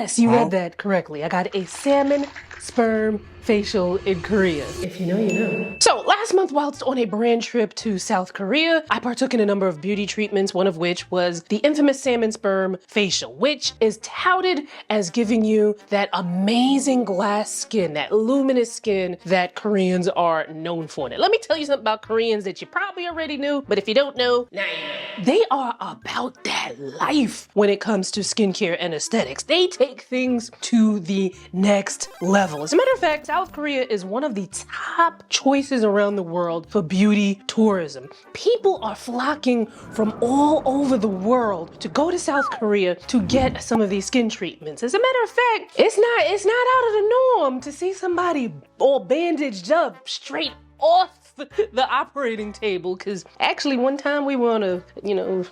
Yes, you read that correctly. I got a salmon sperm facial in Korea. If you know, you know. So last month, whilst on a brand trip to South Korea, I partook in a number of beauty treatments, one of which was the infamous salmon sperm facial, which is touted as giving you that amazing glass skin, that luminous skin that Koreans are known for. Now, let me tell you something about Koreans that you probably already knew, but if you don't know, now you know. They are about that life when it comes to skincare and aesthetics. They take things to the next level. As a matter of fact, South Korea is one of the top choices around the world for beauty tourism. People are flocking from all over the world to go to South Korea to get some of these skin treatments. As a matter of fact, it's not out of the norm to see somebody all bandaged up straight off the operating table, because actually one time we were on a,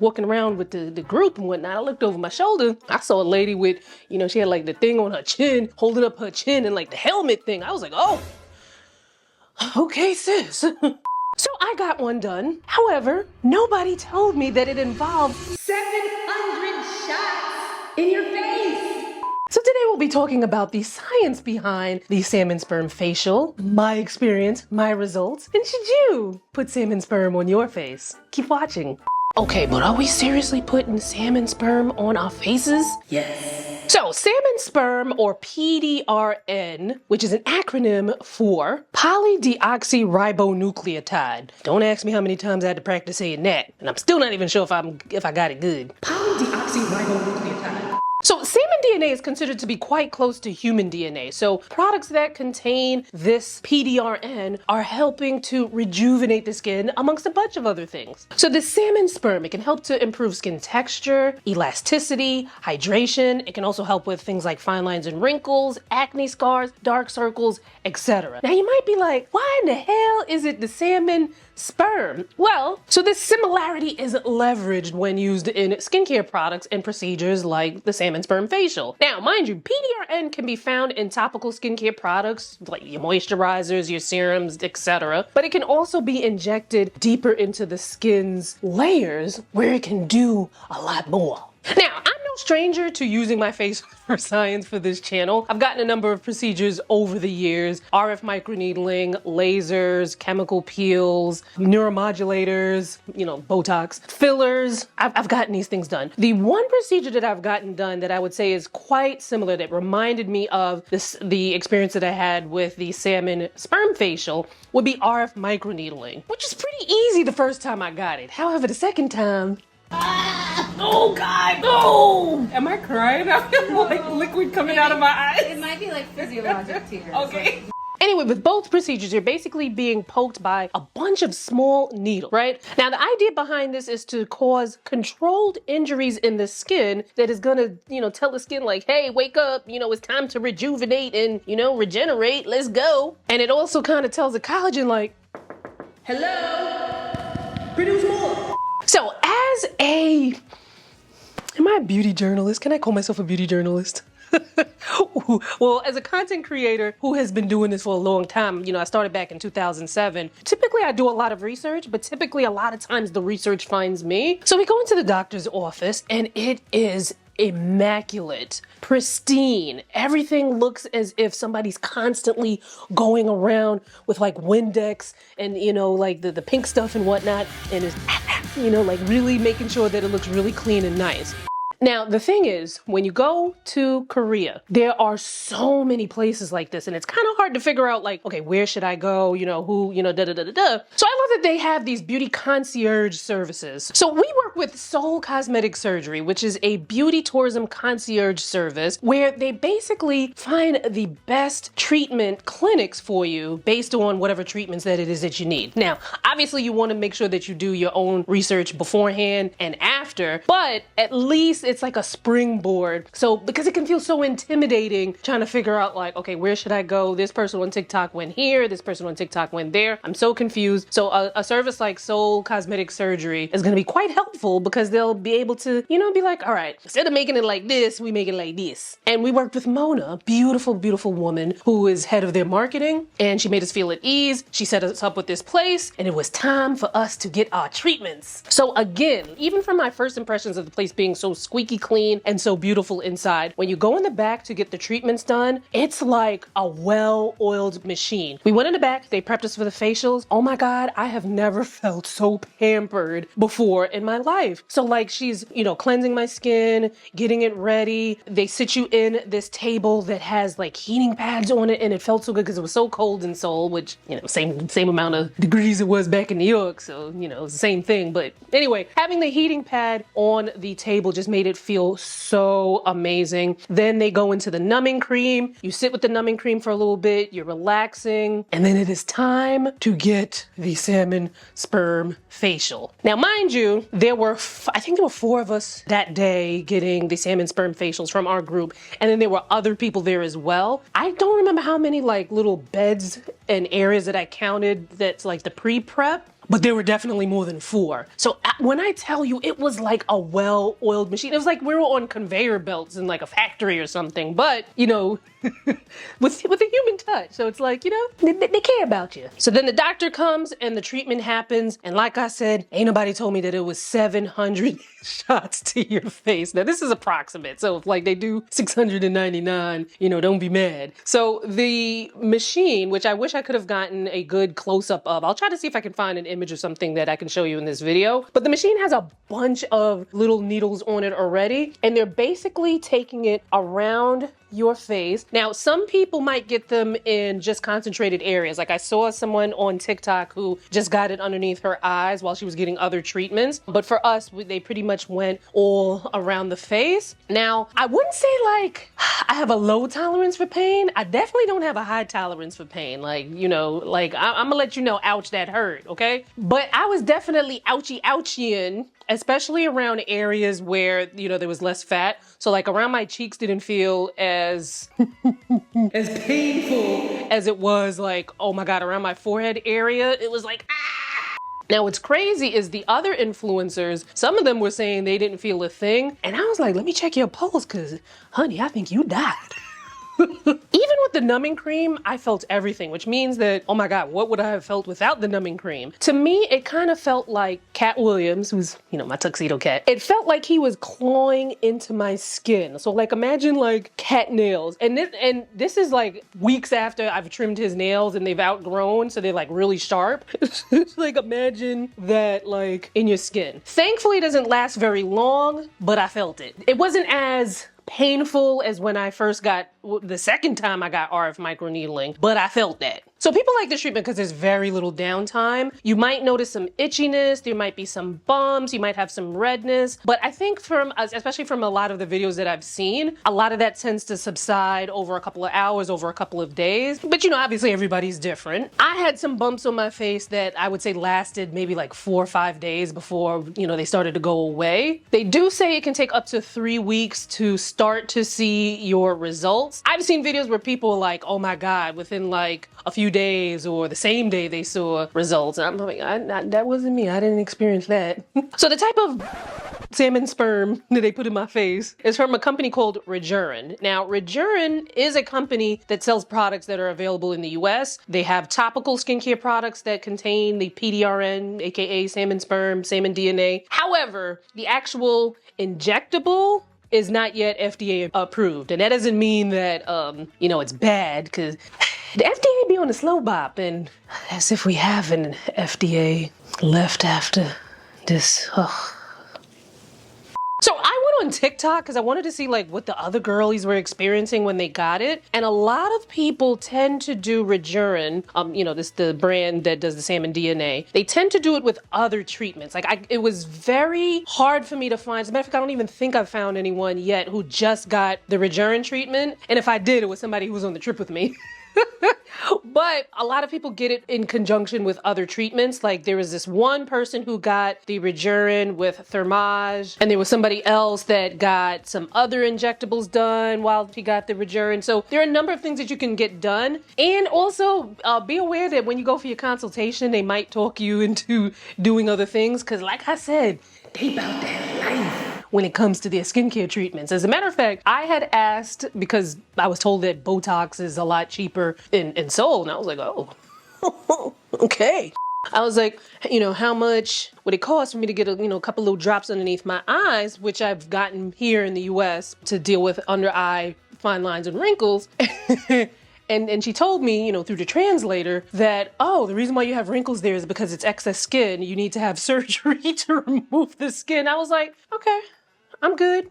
walking around with the group and whatnot, I looked over my shoulder, I saw a lady with, she had like the thing on her chin, holding up her chin and like the helmet thing. I was like, oh, okay, sis. So I got one done. However, nobody told me that it involved 700 shots in your face. So today we'll be talking about the science behind the salmon sperm facial, my experience, my results, and should you put salmon sperm on your face? Keep watching. Okay, but are we seriously putting salmon sperm on our faces? Yes. So salmon sperm, or PDRN, which is an acronym for polydeoxyribonucleotide. Don't ask me how many times I had to practice saying that, and I'm still not even sure if I got it good. Polydeoxyribonucleotide. So salmon DNA is considered to be quite close to human DNA. So products that contain this PDRN are helping to rejuvenate the skin amongst a bunch of other things. So the salmon sperm, it can help to improve skin texture, elasticity, hydration. It can also help with things like fine lines and wrinkles, acne scars, dark circles, etc. Now you might be like, why in the hell is it the salmon sperm? Well, so this similarity is leveraged when used in skincare products and procedures like the salmon sperm facial. Now, mind you, PDRN can be found in topical skincare products like your moisturizers, your serums, etc. But it can also be injected deeper into the skin's layers where it can do a lot more. Now, I'm no stranger to using my face for science for this channel. I've gotten a number of procedures over the years: RF microneedling, lasers, chemical peels, neuromodulators, Botox, fillers. I've gotten these things done. The one procedure that I've gotten done that I would say is quite similar, that reminded me of the experience that I had with the salmon sperm facial, would be RF microneedling, which is pretty easy the first time I got it. However, the second time, oh God, no! Am I crying? I feel like liquid coming out of my eyes. It might be like physiologic tears. Okay. Anyway, with both procedures, you're basically being poked by a bunch of small needles, right? Now, the idea behind this is to cause controlled injuries in the skin that is gonna, tell the skin like, hey, wake up, it's time to rejuvenate and, regenerate, let's go. And it also kind of tells the collagen like, hello, produce more. So am I a beauty journalist? Can I call myself a beauty journalist? Well, as a content creator who has been doing this for a long time, I started back in 2007. Typically, I do a lot of research, but typically a lot of times the research finds me. So we go into the doctor's office and it is immaculate, pristine. Everything looks as if somebody's constantly going around with like Windex and, like the pink stuff and whatnot, and is, like really making sure that it looks really clean and nice. Now, the thing is, when you go to Korea, there are so many places like this, and it's kind of hard to figure out, like, okay, where should I go? Who, da-da-da-da-da. So I love that they have these beauty concierge services. So we work with Seoul Cosmetic Surgery, which is a beauty tourism concierge service where they basically find the best treatment clinics for you based on whatever treatments that it is that you need. Now, obviously, you want to make sure that you do your own research beforehand and after, but at least it's like a springboard. So because it can feel so intimidating trying to figure out like, okay, where should I go? This person on TikTok went here, this person on TikTok went there. I'm so confused. So a service like Seoul Cosmetic Surgery is going to be quite helpful because they'll be able to, be like, all right, instead of making it like this, we make it like this. And we worked with Mona, a beautiful, beautiful woman who is head of their marketing, and she made us feel at ease. She set us up with this place, and it was time for us to get our treatments. So again, even from my first impressions of the place being so squeaky squeaky clean and so beautiful inside. When you go in the back to get the treatments done, it's like a well-oiled machine. We went in the back, they prepped us for the facials. Oh my God, I have never felt so pampered before in my life. So like she's, cleansing my skin, getting it ready. They sit you in this table that has like heating pads on it, and it felt so good because it was so cold in Seoul, which, same amount of degrees it was back in New York. So, it's the same thing. But anyway, having the heating pad on the table just made it feel so amazing. Then they go into the numbing cream. You sit with the numbing cream for a little bit, you're relaxing, and then it is time to get the salmon sperm facial. Now, mind you, I think there were 4 of us that day getting the salmon sperm facials from our group, and then there were other people there as well. I don't remember how many like little beds and areas that I counted that's like the pre-prep, but there were definitely more than 4. So when I tell you, it was like a well-oiled machine. It was like we were on conveyor belts in like a factory or something, but with a human touch. So it's like, they care about you. So then the doctor comes and the treatment happens. And like I said, ain't nobody told me that it was 700 shots to your face. Now this is approximate. So if like they do 699, don't be mad. So the machine, which I wish I could have gotten a good close-up of, I'll try to see if I can find an image or something that I can show you in this video. But the machine has a bunch of little needles on it already, and they're basically taking it around your face. Now, some people might get them in just concentrated areas. Like I saw someone on TikTok who just got it underneath her eyes while she was getting other treatments. But for us, they pretty much went all around the face. Now, I wouldn't say like I have a low tolerance for pain. I definitely don't have a high tolerance for pain. Like, I'm gonna let you know, ouch, that hurt, okay? But I was definitely ouchie-ouchieing, especially around areas where, there was less fat. So like around my cheeks didn't feel as painful as it was like, oh my God, around my forehead area, it was like, ah! Now what's crazy is the other influencers, some of them were saying they didn't feel a thing. And I was like, let me check your pulse, cause honey, I think you died. Even with the numbing cream, I felt everything, which means that, oh my God, what would I have felt without the numbing cream? To me, it kind of felt like Cat Williams, who's, my tuxedo cat. It felt like he was clawing into my skin. So like, imagine like cat nails. And this is like weeks after I've trimmed his nails and they've outgrown, so they're like really sharp. It's like, imagine that like in your skin. Thankfully, it doesn't last very long, but I felt it. It wasn't as painful as when I first got, the second time I got RF microneedling, but I felt that. So people like this treatment because there's very little downtime. You might notice some itchiness, there might be some bumps, you might have some redness, but I think especially from a lot of the videos that I've seen, a lot of that tends to subside over a couple of hours, over a couple of days. But obviously everybody's different. I had some bumps on my face that I would say lasted maybe like 4 or 5 days before, they started to go away. They do say it can take up to 3 weeks to start to see your results. I've seen videos where people are like, oh my God, within like a few days or the same day they saw results. And I'm like, that wasn't me. I didn't experience that. So the type of salmon sperm that they put in my face is from a company called Rejurin. Now, Rejurin is a company that sells products that are available in the US. They have topical skincare products that contain the PDRN, aka salmon sperm, salmon DNA. However, the actual injectable is not yet FDA approved. And that doesn't mean that, it's bad, because the FDA be on the slow bop, and as if we have an FDA left after this. Ugh. So I went on TikTok because I wanted to see like what the other girlies were experiencing when they got it. And a lot of people tend to do Rejurin, the brand that does the salmon DNA. They tend to do it with other treatments. Like it was very hard for me to find. As a matter of fact, I don't even think I've found anyone yet who just got the Rejurin treatment. And if I did, it was somebody who was on the trip with me. But a lot of people get it in conjunction with other treatments. Like there was this one person who got the Rejurin with Thermage, and there was somebody else that got some other injectables done while she got the Rejurin. So there are a number of things that you can get done. And also be aware that when you go for your consultation, they might talk you into doing other things. Because like I said, they about that life when it comes to their skincare treatments. As a matter of fact, I had asked, because I was told that Botox is a lot cheaper in Seoul, and I was like, oh, okay. I was like, how much would it cost for me to get a couple little drops underneath my eyes, which I've gotten here in the US to deal with under eye fine lines and wrinkles. And she told me, through the translator that, oh, the reason why you have wrinkles there is because it's excess skin. You need to have surgery to remove the skin. I was like, okay, I'm good.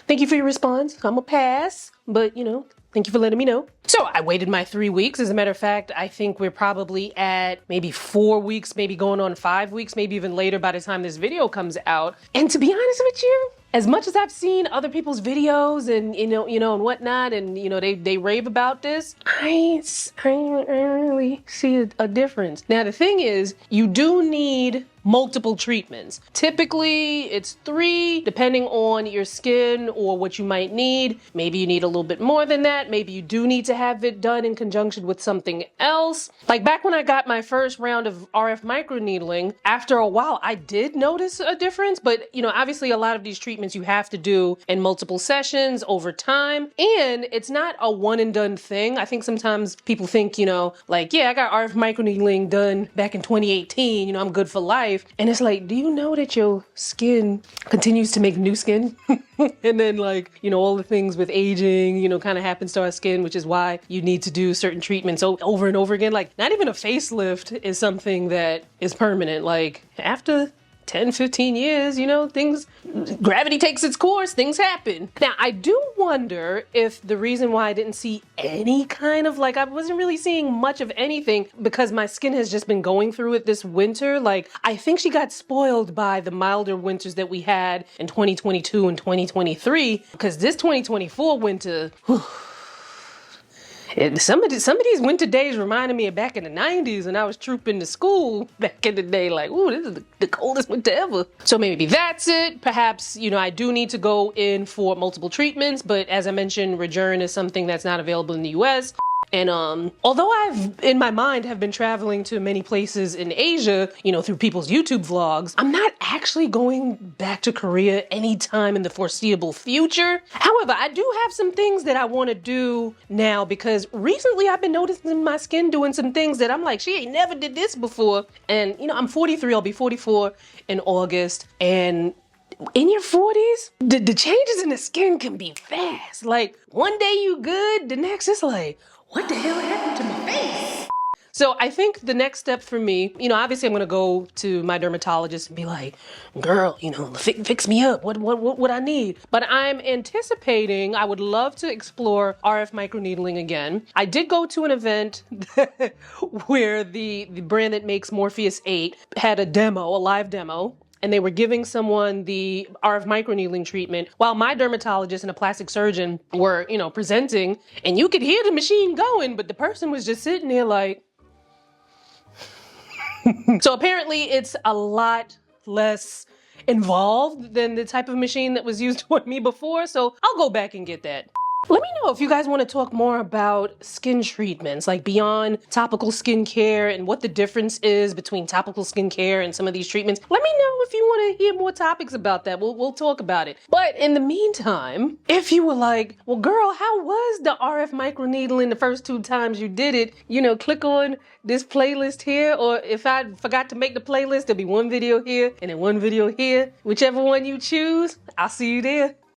Thank you for your response. I'm a pass, but thank you for letting me know. So I waited my 3 weeks. As a matter of fact, I think we're probably at maybe 4 weeks, maybe going on 5 weeks, maybe even later by the time this video comes out. And to be honest with you, as much as I've seen other people's videos and and whatnot, and they rave about this, I don't really see a difference. Now the thing is, you do need multiple treatments. Typically it's 3, depending on your skin or what you might need. Maybe you need a little bit more than that. Maybe you do need to have it done in conjunction with something else. Like back when I got my first round of RF microneedling, after a while I did notice a difference, but obviously a lot of these treatments you have to do in multiple sessions over time, and it's not a one and done thing. I think sometimes people think, like, yeah, I got RF microneedling done back in 2018, I'm good for life. And it's like, do you know that your skin continues to make new skin? And then all the things with aging, kind of happens to our skin, which is why you need to do certain treatments over and over again. Like not even a facelift is something that is permanent. Like after 10, 15 years, gravity takes its course, things happen. Now, I do wonder if the reason why I didn't see any kind of I wasn't really seeing much of anything because my skin has just been going through it this winter. I think she got spoiled by the milder winters that we had in 2022 and 2023 because this 2024 winter, some of these winter days reminded me of back in the 90s when I was trooping to school back in the day. Ooh, this is the coldest winter ever. So maybe that's it. Perhaps, I do need to go in for multiple treatments, but as I mentioned, Regerin is something that's not available in the US. And although I've, in my mind, have been traveling to many places in Asia, through people's YouTube vlogs, I'm not actually going back to Korea anytime in the foreseeable future. However, I do have some things that I want to do now because recently I've been noticing my skin doing some things that I'm like, she ain't never did this before. And, I'm 43, I'll be 44 in August. And in your 40s, the changes in the skin can be fast. One day you good, the next it's like, what the hell happened to my face? So I think the next step for me, obviously I'm gonna go to my dermatologist and be like, girl, fix me up. What I need? But I'm anticipating, I would love to explore RF microneedling again. I did go to an event where the brand that makes Morpheus 8 had a live demo. And they were giving someone the RF microneedling treatment while my dermatologist and a plastic surgeon were, presenting. And you could hear the machine going, but the person was just sitting there like... So apparently it's a lot less involved than the type of machine that was used on me before. So I'll go back and get that. Let me know if you guys want to talk more about skin treatments, beyond topical skincare and what the difference is between topical skincare and some of these treatments. Let me know if you want to hear more topics about that. We'll talk about it. But in the meantime, if you were like, well, girl, how was the RF microneedling the first 2 times you did it? Click on this playlist here, or if I forgot to make the playlist, there'll be one video here and then one video here. Whichever one you choose, I'll see you there.